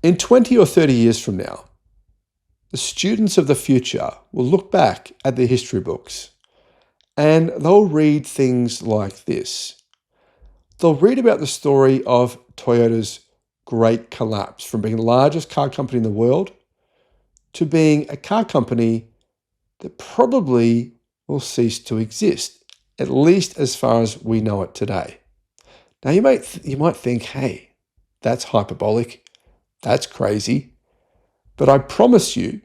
In 20 or 30 years from now, the students of the future will look back at their history books and they'll read things like this. They'll read about the story of Toyota's great collapse from being the largest car company in the world to being a car company that probably will cease to exist, at least as far as we know it today. Now, you might think, hey, that's hyperbolic, that's crazy. But I promise you,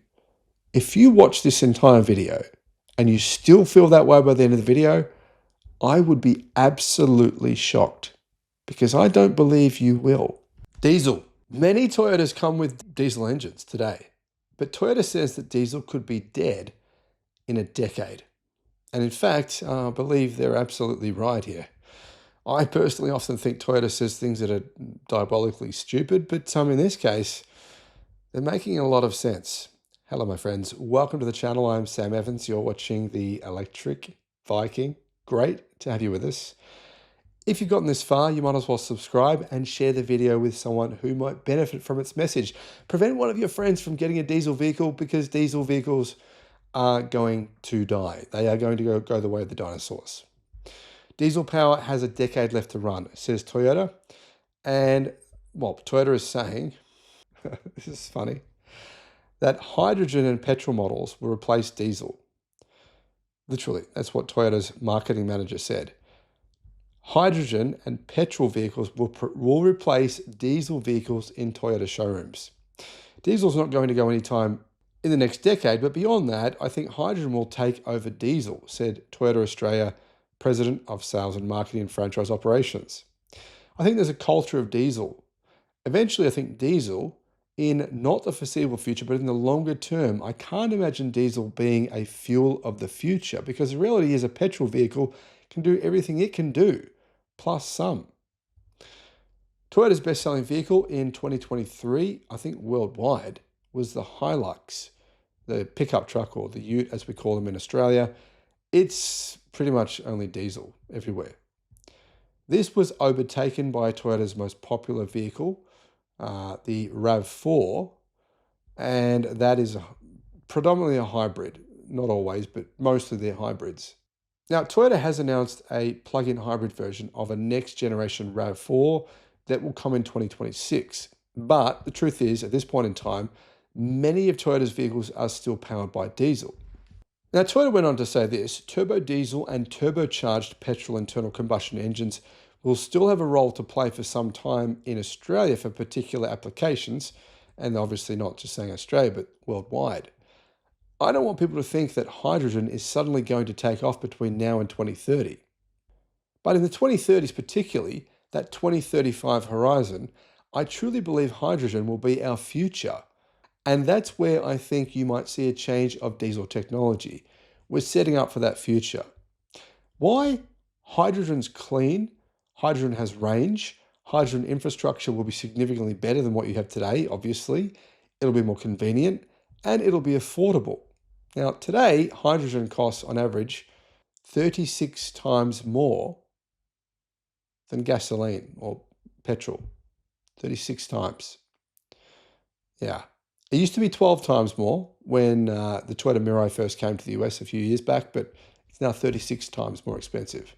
if you watch this entire video and you still feel that way by the end of the video, I would be absolutely shocked because I don't believe you will. Diesel. Many Toyotas come with diesel engines today, but Toyota says that diesel could be dead in a decade. And in fact, I believe they're absolutely right here. I personally often think Toyota says things that are diabolically stupid, but in this case, they're making a lot of sense. Hello, my friends. Welcome to the channel. I'm Sam Evans. You're watching the Electric Viking. Great to have you with us. If you've gotten this far, you might as well subscribe and share the video with someone who might benefit from its message. Prevent one of your friends from getting a diesel vehicle because diesel vehicles are going to die. They are going to go the way of the dinosaurs. Diesel power has a decade left to run, says Toyota. And, well, Toyota is saying, this is funny, that hydrogen and petrol models will replace diesel. Literally, that's what Toyota's marketing manager said. Hydrogen and petrol vehicles will replace diesel vehicles in Toyota showrooms. Diesel's not going to go anytime in the next decade, but beyond that, I think hydrogen will take over diesel, said Toyota Australia President of Sales and Marketing and Franchise Operations. I think there's a culture of diesel. Eventually, I think diesel, in not the foreseeable future, but in the longer term, I can't imagine diesel being a fuel of the future because the reality is a petrol vehicle can do everything it can do, plus some. Toyota's best-selling vehicle in 2023, I think worldwide, was the Hilux, the pickup truck or the ute as we call them in Australia. It's pretty much only diesel everywhere. This was overtaken by Toyota's most popular vehicle, the RAV4, and that is predominantly a hybrid. Not always, but mostly they're hybrids. Now, Toyota has announced a plug-in hybrid version of a next-generation RAV4 that will come in 2026. But the truth is, at this point in time, many of Toyota's vehicles are still powered by diesel. Now, Toyota went on to say this: turbo diesel and turbocharged petrol internal combustion engines will still have a role to play for some time in Australia for particular applications, and obviously not just saying Australia, but worldwide. I don't want people to think that hydrogen is suddenly going to take off between now and 2030. But in the 2030s particularly, that 2035 horizon, I truly believe hydrogen will be our future. And that's where I think you might see a change of diesel technology. We're setting up for that future. Why? Hydrogen's clean, hydrogen has range, hydrogen infrastructure will be significantly better than what you have today, obviously. It'll be more convenient and it'll be affordable. Now, today, hydrogen costs on average 36 times more than gasoline or petrol. 36 times. Yeah. It used to be 12 times more when the Toyota Mirai first came to the US a few years back, but it's now 36 times more expensive.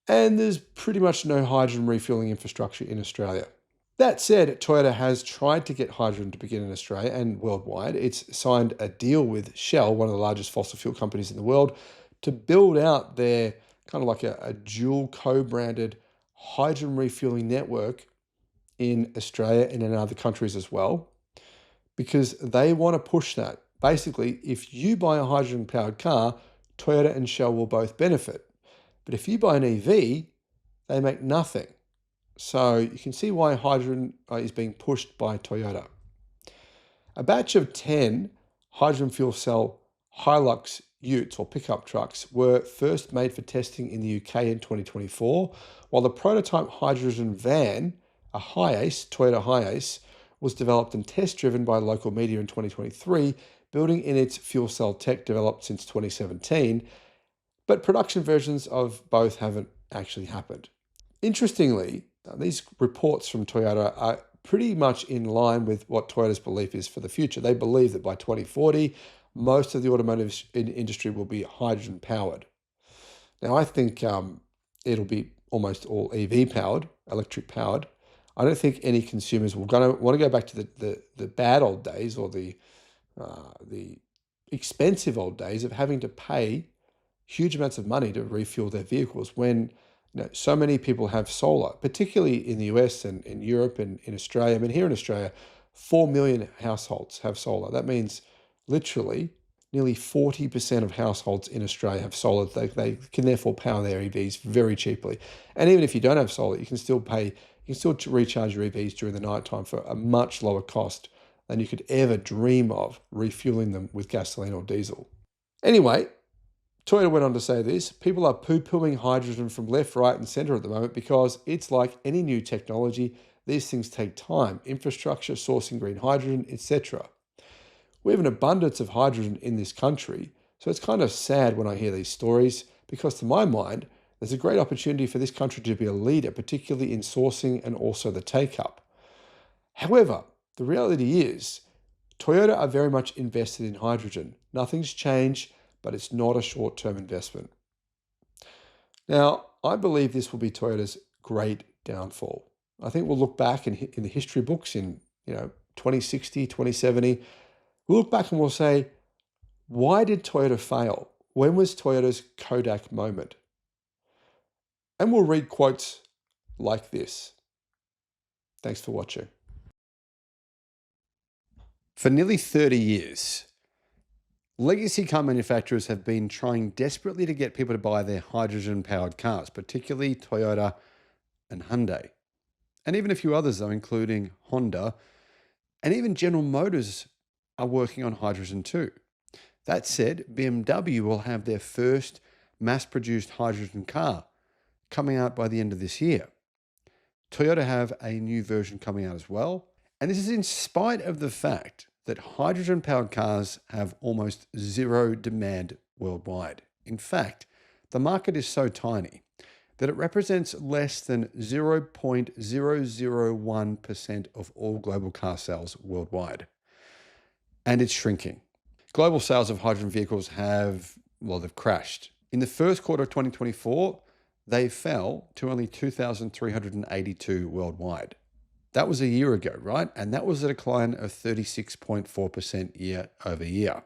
And there's pretty much no hydrogen refueling infrastructure in Australia. That said, Toyota has tried to get hydrogen to begin in Australia and worldwide. It's signed a deal with Shell, one of the largest fossil fuel companies in the world, to build out their kind of like a dual co-branded hydrogen refueling network in Australia and in other countries as well, because they want to push that. Basically, if you buy a hydrogen-powered car, Toyota and Shell will both benefit. But if you buy an EV, they make nothing. So you can see why hydrogen is being pushed by Toyota. A batch of 10 hydrogen fuel cell Hilux utes or pickup trucks were first made for testing in the UK in 2024, while the prototype hydrogen van, a Hiace, Toyota Hiace, was developed and test-driven by local media in 2023, building in its fuel cell tech developed since 2017, but production versions of both haven't actually happened. Interestingly, these reports from Toyota are pretty much in line with what Toyota's belief is for the future. They believe that by 2040, most of the automotive industry will be hydrogen powered. Now, I think it'll be almost all EV powered, electric powered. I don't think any consumers will want to go back to the bad old days, or the expensive old days of having to pay huge amounts of money to refuel their vehicles when so many people have solar, particularly in the US and in Europe and in Australia. I mean, here in Australia, 4 million households have solar. That means literally nearly 40% of households in Australia have solar. They can therefore power their EVs very cheaply. And even if you don't have solar, you can still recharge your EVs during the nighttime for a much lower cost than you could ever dream of refueling them with gasoline or diesel. Anyway, Toyota went on to say this: people are poo-pooing hydrogen from left, right, and center at the moment because it's like any new technology. These things take time, infrastructure, sourcing green hydrogen, etc. We have an abundance of hydrogen in this country, so it's kind of sad when I hear these stories, because to my mind, there's a great opportunity for this country to be a leader, particularly in sourcing and also the take-up. However, the reality is, Toyota are very much invested in hydrogen. Nothing's changed, but it's not a short-term investment. Now, I believe this will be Toyota's great downfall. I think we'll look back in the history books in 2060, 2070. We'll look back and we'll say, why did Toyota fail? When was Toyota's Kodak moment? And we'll read quotes like this. Thanks for watching. For nearly 30 years, legacy car manufacturers have been trying desperately to get people to buy their hydrogen-powered cars, particularly Toyota and Hyundai. And even a few others, though, including Honda, and even General Motors are working on hydrogen too. That said, BMW will have their first mass-produced hydrogen car coming out by the end of this year. Toyota have a new version coming out as well. And this is in spite of the fact that hydrogen-powered cars have almost zero demand worldwide. In fact, the market is so tiny that it represents less than 0.001% of all global car sales worldwide. And it's shrinking. Global sales of hydrogen vehicles they've crashed. In the first quarter of 2024, they fell to only 2,382 worldwide. That was a year ago, right? And that was a decline of 36.4% year over year.